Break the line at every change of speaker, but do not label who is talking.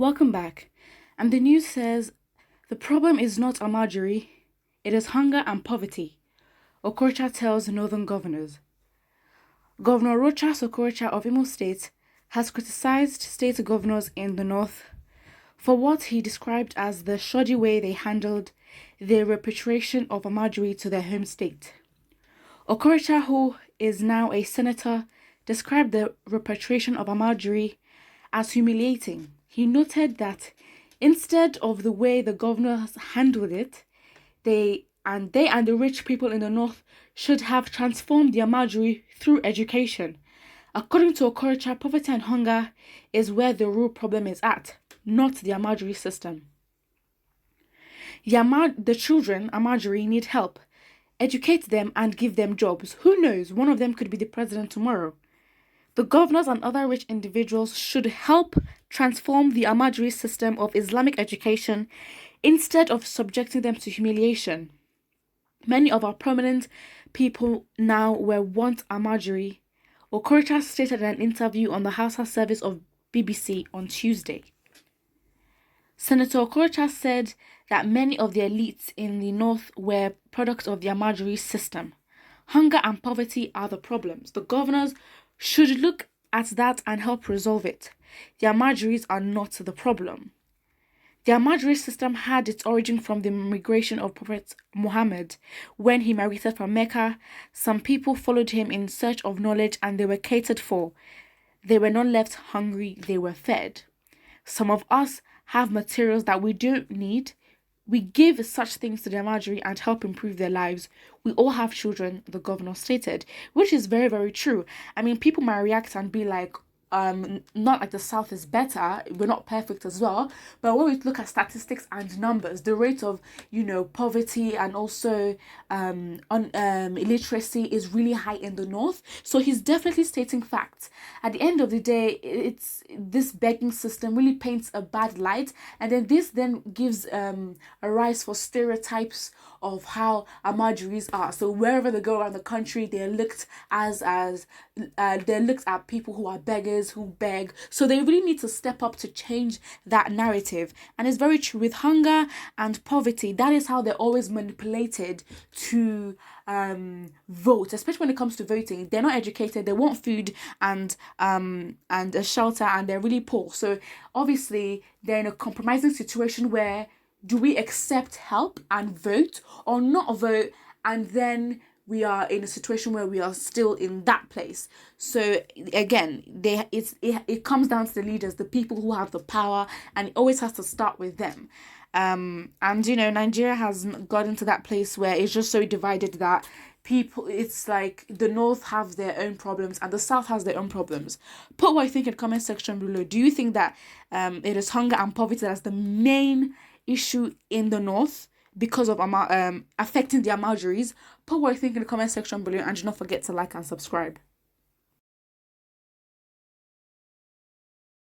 Welcome back. And the news says the problem is not Alamjiri, it is hunger and poverty. Okorocha tells northern governors. Governor Okorocha of Imo State has criticized state governors in the north for what he described as the shoddy way they handled the repatriation of Alamjiri to their home state. Okorocha, who is now a senator, described the repatriation of Alamjiri as humiliating. He noted that instead of the way the governors handled it, they and the rich people in the north should have transformed the Alamjiri through education. According to Okorocha, poverty and hunger is where the real problem is at, not the Alamjiri system. The children, Alamjiri, need help. Educate them and give them jobs. Who knows, one of them could be the president tomorrow. The governors and other rich individuals should help transform the Alamjiri system of Islamic education instead of subjecting them to humiliation. Many of our prominent people now want Alamjiri, Okorocha stated in an interview on the Hausa service of BBC on Tuesday. Senator Okorocha said that many of the elites in the north were products of the Alamjiri system. Hunger and poverty are the problems. The governors should look at that and help resolve it. The Alamjiris are not the problem. The Alamjiri system had its origin from the migration of Prophet Muhammad. When he migrated from Mecca, some people followed him in search of knowledge and they were catered for. They were not left hungry, they were fed. Some of us have materials that we don't need. We give such things to the Alamjiri and help improve their lives. We all have children, the governor stated, which is very, very true. I mean, people might react and be like, not like the South is better, we're not perfect as well, but when we look at statistics and numbers, the rate of poverty and also illiteracy is really high in the north. So he's definitely stating facts. At the end of the day, it's this begging system really paints a bad light, and then this then gives a rise for stereotypes of how Alamjiris are. So wherever they go around the country, they're looked they're looked at people who are beggars, who beg. So they really need to step up to change that narrative. And it's very true with hunger and poverty. That is how they're always manipulated to vote, especially when it comes to voting. They're not educated, they want food and a shelter, and they're really poor. So obviously they're in a compromising situation where do we accept help and vote or not vote, and then we are in a situation where we are still in that place. So again, it comes down to the leaders, the people who have the power, and it always has to start with them. And Nigeria has got into that place where it's just so divided that it's like the north have their own problems and the south has their own problems. Put what you think in the comment section below. Do you think that it is hunger and poverty that's the main issue in the north because of affecting the Alamjiris? Put what you think in the comment section below, and do not forget to like and subscribe.